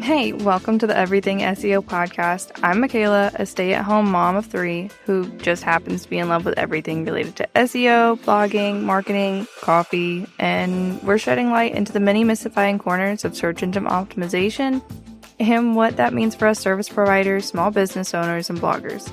Hey, welcome to the Everything SEO podcast. I'm Michaela, a stay-at-home mom of 3 who just happens to be in love with everything related to SEO, blogging, marketing, coffee, and we're shedding light into the many mystifying corners of search engine optimization and what that means for us service providers, small business owners, and bloggers.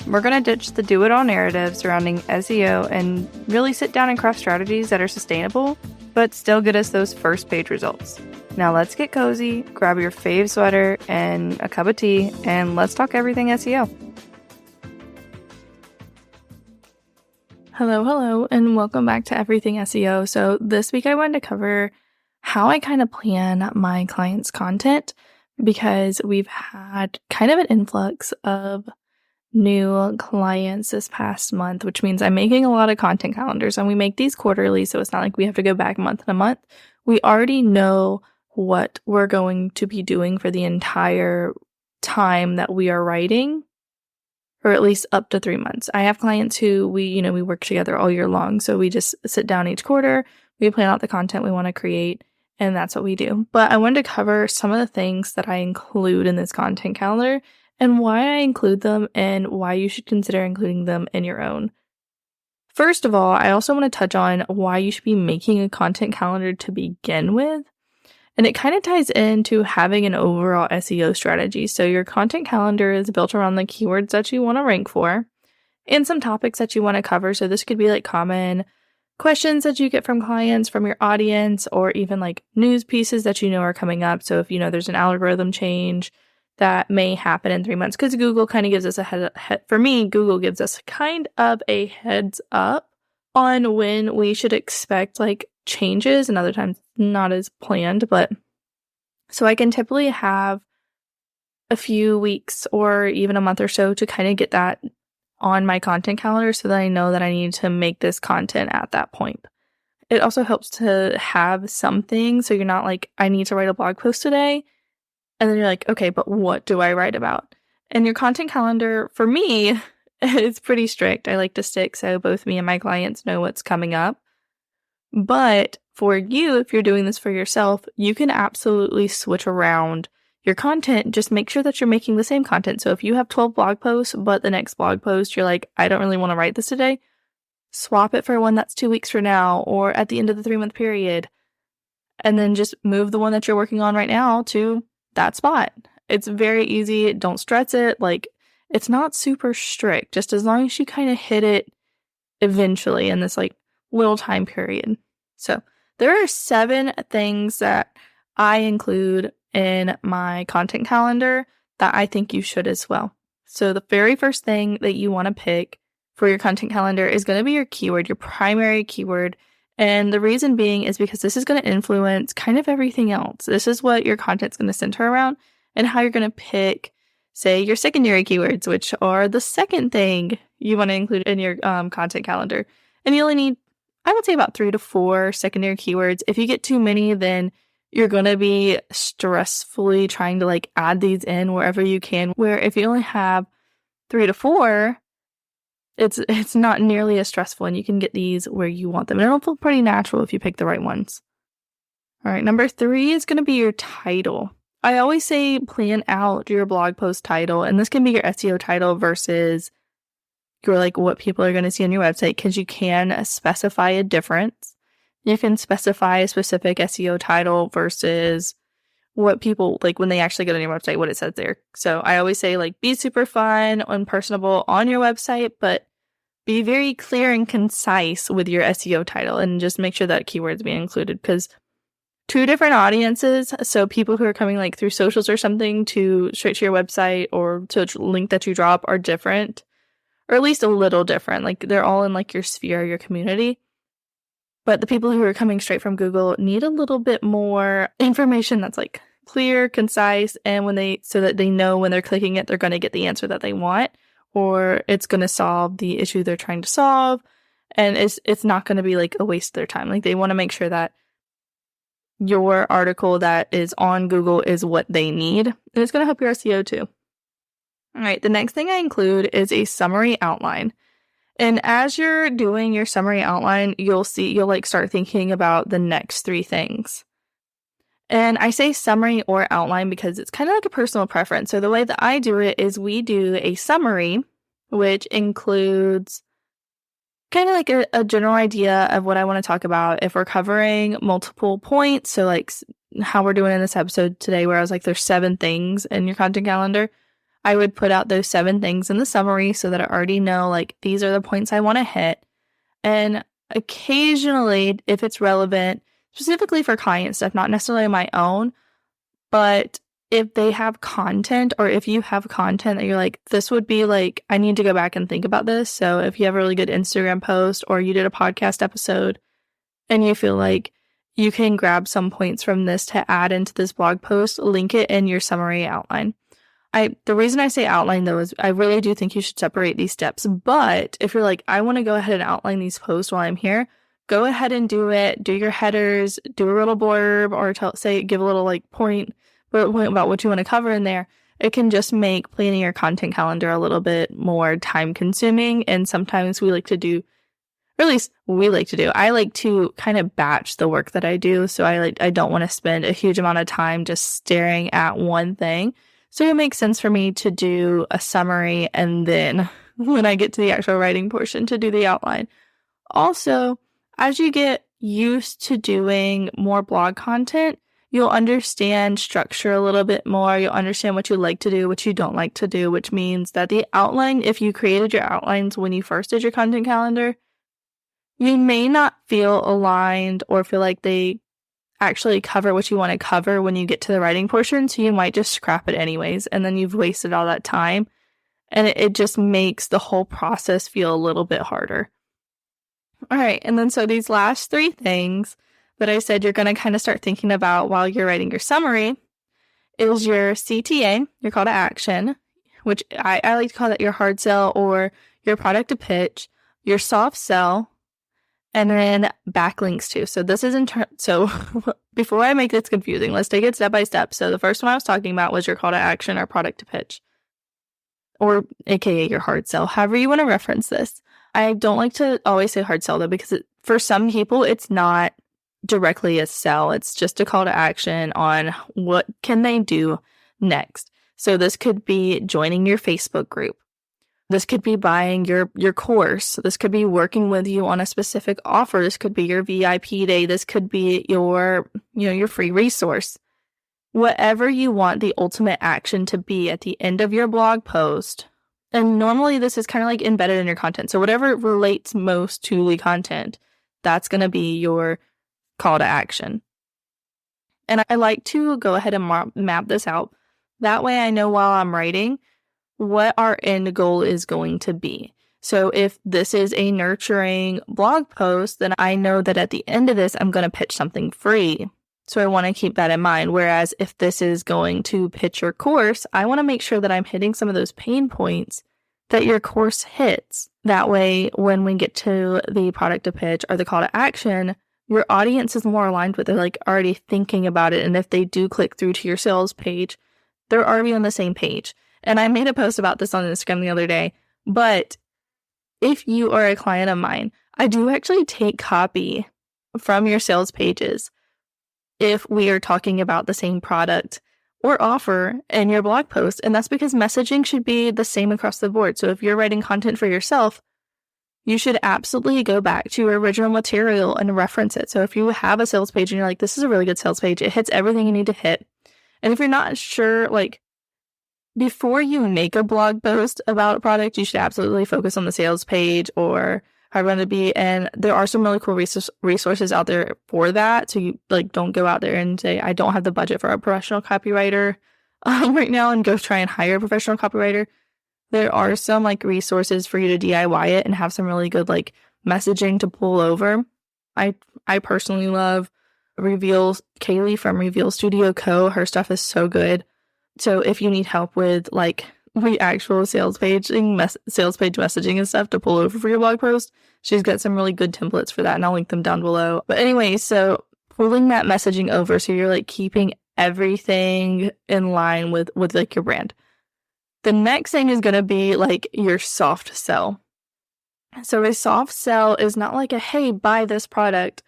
We're going to ditch the do-it-all narrative surrounding SEO and really sit down and craft strategies that are sustainable, but still get us those first page results. Now let's get cozy, grab your fave sweater and a cup of tea, and let's talk everything SEO. Hello, and welcome back to Everything SEO. So this week I wanted to cover how I kind of plan my clients' content because we've had kind of an influx of new clients this past month, which means I'm making a lot of content calendars, and we make these quarterly, so it's not like we have to go back month to month. We already know what we're going to be doing for the entire time that we are writing, or at least up to 3 months. I have clients who we work together all year long, so we just sit down each quarter, we plan out the content we want to create, and that's what we do. But I wanted to cover some of the things that I include in this content calendar and why I include them and why you should consider including them in your own. First of all, I also want to touch on why you should be making a content calendar to begin with. And it kind of ties into having an overall SEO strategy. So your content calendar is built around the keywords that you want to rank for and some topics that you want to cover. So this could be like common questions that you get from clients, from your audience, or even like news pieces that you know are coming up. So if you know there's an algorithm change that may happen in 3 months, because Google kind of gives us Google gives us kind of a heads up on when we should expect like changes, and other times not as planned. But so I can typically have a few weeks or even a month or so to kind of get that on my content calendar so that I know that I need to make this content at that point. It also helps to have something so you're not like, I need to write a blog post today, and then you're like, okay, but what do I write about? And your content calendar, for me, is pretty strict. I like to stick so both me and my clients know what's coming up. But for you, if you're doing this for yourself, you can absolutely switch around your content. Just make sure that you're making the same content. So if you have 12 blog posts, but the next blog post, you're like, I don't really want to write this today, swap it for one that's 2 weeks from now or at the end of the 3-month period. And then just move the one that you're working on right now to that spot. It's very easy. Don't stress it. Like, it's not super strict, just as long as you kind of hit it eventually in this like little time period. So there are 7 things that I include in my content calendar that I think you should as well. So the very first thing that you want to pick for your content calendar is going to be your keyword, your primary keyword. And the reason being is because this is going to influence kind of everything else. This is what your content's going to center around and how you're going to pick, say, your secondary keywords, which are the second thing you want to include in your content calendar. And you only need, I would say, about 3 to 4 secondary keywords. If you get too many, then you're going to be stressfully trying to like add these in wherever you can. Where if you only have 3 to 4, it's not nearly as stressful, and you can get these where you want them. And it'll feel pretty natural if you pick the right ones. All right, number 3 is going to be your title. I always say plan out your blog post title, and this can be your SEO title versus your like what people are going to see on your website, because you can specify a difference. You can specify a specific SEO title versus what people like when they actually get on your website, what it says there. So I always say like be super fun and personable on your website, but be very clear and concise with your SEO title, and just make sure that keywords be included, because 2 different audiences, so people who are coming like through socials or something to straight to your website or to a link that you drop are different, or at least a little different. Like they're all in like your sphere, your community. But the people who are coming straight from Google need a little bit more information that's like clear, concise, and so that they know when they're clicking it, they're going to get the answer that they want, or it's going to solve the issue they're trying to solve. And it's not going to be like a waste of their time. Like they want to make sure that your article that is on Google is what they need, and it's going to help your SEO too. All right, the next thing I include is a summary outline. And as you're doing your summary outline, you'll like start thinking about the next 3 things. And I say summary or outline because it's kind of like a personal preference. So the way that I do it is we do a summary, which includes kind of like a general idea of what I want to talk about. If we're covering multiple points, so like how we're doing in this episode today, where I was like, there's 7 things in your content calendar, I would put out those 7 things in the summary so that I already know, like, these are the points I want to hit. And occasionally, if it's relevant, specifically for client stuff, not necessarily my own, but if they have content, or if you have content that you're like, this would be like, I need to go back and think about this. So if you have a really good Instagram post, or you did a podcast episode and you feel like you can grab some points from this to add into this blog post, link it in your summary outline. The reason I say outline though is I really do think you should separate these steps. But if you're like, I want to go ahead and outline these posts while I'm here, go ahead and do it. Do your headers, do a little blurb, or give a little like point about what you want to cover in there. It can just make planning your content calendar a little bit more time consuming. And sometimes we like to do, or at least we like to do, I like to kind of batch the work that I do. So I don't want to spend a huge amount of time just staring at one thing. So it makes sense for me to do a summary, and then when I get to the actual writing portion, to do the outline. Also, as you get used to doing more blog content, you'll understand structure a little bit more. You'll understand what you like to do, what you don't like to do, which means that the outline, if you created your outlines when you first did your content calendar, you may not feel aligned or feel like they actually cover what you want to cover when you get to the writing portion. So you might just scrap it anyways, and then you've wasted all that time. And it just makes the whole process feel a little bit harder. All right. And then so these last 3 things that I said you're going to kind of start thinking about while you're writing your summary is your CTA, your call to action, which I like to call that your hard sell or your product to pitch, your soft sell, and then backlinks too. So this is so before I make this confusing, let's take it step by step. So the first one I was talking about was your call to action or product to pitch, or AKA your hard sell, however you want to reference this. I don't like to always say hard sell though, because for some people, it's not directly a sell. It's just a call to action on what can they do next. So this could be joining your Facebook group. This could be buying your course. This could be working with you on a specific offer. This could be your VIP day. This could be your free resource. Whatever you want the ultimate action to be at the end of your blog post. And normally this is kind of like embedded in your content. So whatever relates most to the content, that's going to be your call to action. And I like to go ahead and map this out. That way I know while I'm writing what our end goal is going to be. So if this is a nurturing blog post, then I know that at the end of this, I'm going to pitch something free. So I want to keep that in mind. Whereas if this is going to pitch your course, I want to make sure that I'm hitting some of those pain points that your course hits. That way, when we get to the product to pitch or the call to action, your audience is more aligned with it, like already thinking about it. And if they do click through to your sales page, they're already on the same page. And I made a post about this on Instagram the other day, but if you are a client of mine, I do actually take copy from your sales pages if we are talking about the same product or offer in your blog post. And that's because messaging should be the same across the board. So if you're writing content for yourself, you should absolutely go back to your original material and reference it. So if you have a sales page and you're like, this is a really good sales page, it hits everything you need to hit. And if you're not sure, like, before you make a blog post about a product, you should absolutely focus on the sales page or however it to be. And there are some really cool resources out there for that. So you don't go out there and say, I don't have the budget for a professional copywriter right now, and go try and hire a professional copywriter. There are some resources for you to DIY it and have some really good messaging to pull over. I personally love Kaylee from Reveal Studio Co. Her stuff is so good. So if you need help with the actual sales page messaging and stuff to pull over for your blog post, she's got some really good templates for that, and I'll link them down below. But anyway, so pulling that messaging over, so you're keeping everything in line with your brand. The next thing is going to be your soft sell. So a soft sell is not a, hey, buy this product.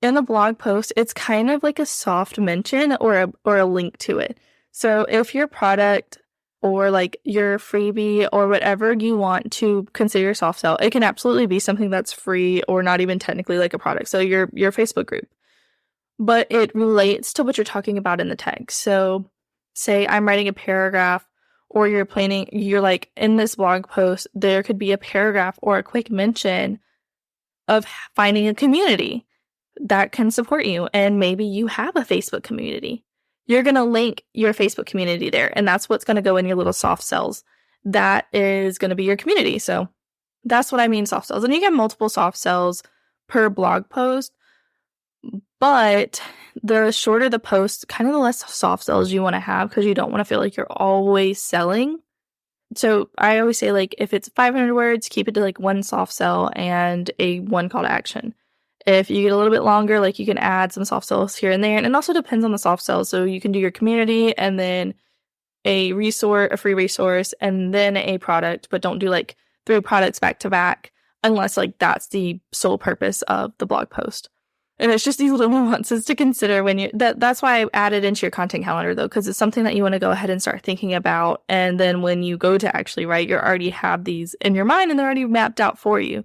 in the blog post, it's kind of like a soft mention or a link to it. So if your product or like your freebie or whatever you want to consider your soft sell, it can absolutely be something that's free or not even technically like a product. So your Facebook group, but it relates to what you're talking about in the text. So say I'm writing a paragraph, or you're like in this blog post, there could be a paragraph or a quick mention of finding a community that can support you. And maybe you have a Facebook community. You're going to link your Facebook community there. And that's what's going to go in your little soft sells. That is going to be your community. So that's what I mean, soft sells. And you get multiple soft sells per blog post. But the shorter the post, kind of the less soft sells you want to have, because you don't want to feel like you're always selling. So I always say, like, if it's 500 words, keep it to like one soft sell and one call to action. If you get a little bit longer, like, you can add some soft sells here and there. And it also depends on the soft sell. So you can do your community and then a free resource, and then a product, but don't do like 3 products back to back unless like that's the sole purpose of the blog post. And it's just these little nuances to consider when that's why I added into your content calendar, though, because it's something that you want to go ahead and start thinking about. And then when you go to actually write, you already have these in your mind and they're already mapped out for you.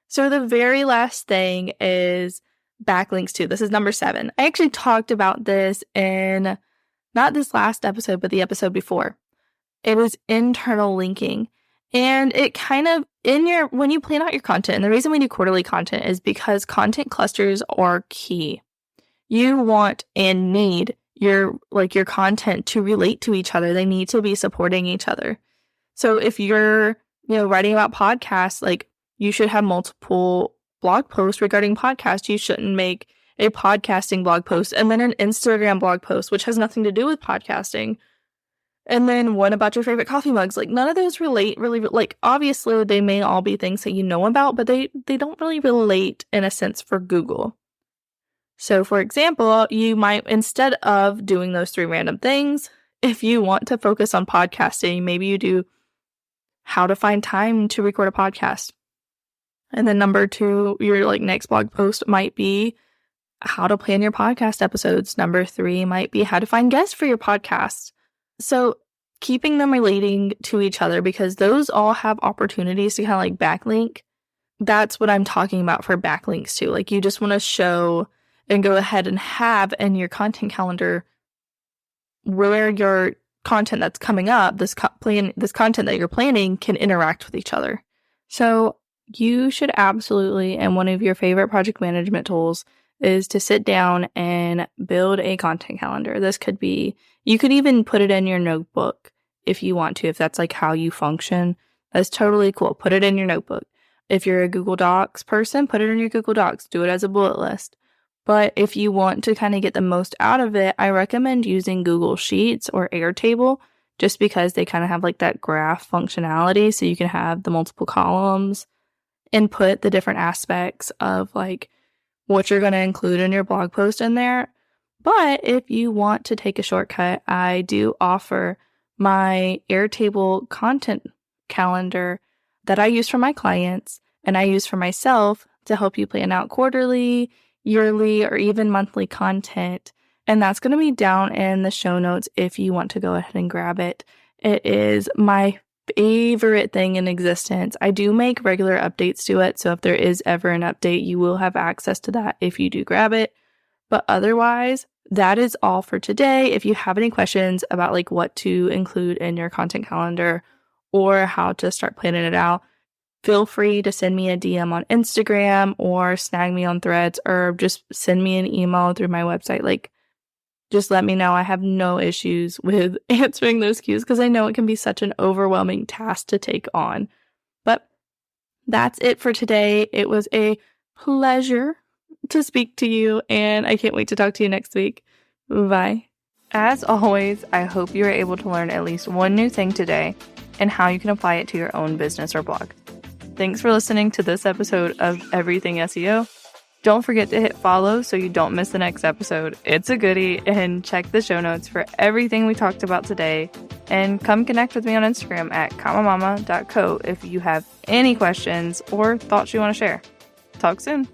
So the very last thing is backlinks too. This is number 7. I actually talked about this in not this last episode, but the episode before. It was internal linking. And it kind of, when you plan out your content, and the reason we do quarterly content is because content clusters are key. You want and need your content to relate to each other. They need to be supporting each other. So if you're, writing about podcasts, like, you should have multiple blog posts regarding podcasts. You shouldn't make a podcasting blog post and then an Instagram blog post, which has nothing to do with podcasting. And then what about your favorite coffee mugs? Like, none of those relate really, like, obviously they may all be things that you know about, but they don't really relate in a sense for Google. So for example, you might, instead of doing those 3 random things, if you want to focus on podcasting, maybe you do how to find time to record a podcast. And then number 2, your like next blog post might be how to plan your podcast episodes. Number 3 might be how to find guests for your podcast. So keeping them relating to each other, because those all have opportunities to kind of like backlink. That's what I'm talking about for backlinks too. Like, you just want to show and go ahead and have in your content calendar where your content that's coming up, this content that you're planning, can interact with each other. So you should absolutely, and one of your favorite project management tools is to sit down and build a content calendar. This could be, you could even put it in your notebook if you want to, if that's like how you function. That's totally cool. Put it in your notebook. If you're a Google Docs person, put it in your Google Docs. Do it as a bullet list. But if you want to kind of get the most out of it, I recommend using Google Sheets or Airtable, just because they kind of have like that graph functionality. So you can have the multiple columns and put the different aspects of like what you're going to include in your blog post in there. But if you want to take a shortcut, I do offer my Airtable content calendar that I use for my clients and I use for myself to help you plan out quarterly, yearly, or even monthly content. And that's going to be down in the show notes if you want to go ahead and grab it. It is my favorite thing in existence. I do make regular updates to it, so if there is ever an update, you will have access to that if you do grab it. But otherwise, that is all for today. If you have any questions about like what to include in your content calendar or how to start planning it out, feel free to send me a DM on Instagram or snag me on Threads, or just send me an email through my website. Like, just let me know. I have no issues with answering those cues, because I know it can be such an overwhelming task to take on. But that's it for today. It was a pleasure to speak to you, and I can't wait to talk to you next week. Bye. As always, I hope you were able to learn at least one new thing today and how you can apply it to your own business or blog. Thanks for listening to this episode of Everything SEO. Don't forget to hit follow so you don't miss the next episode. It's a goodie, and check the show notes for everything we talked about today. And come connect with me on Instagram at comamama.co if you have any questions or thoughts you want to share. Talk soon.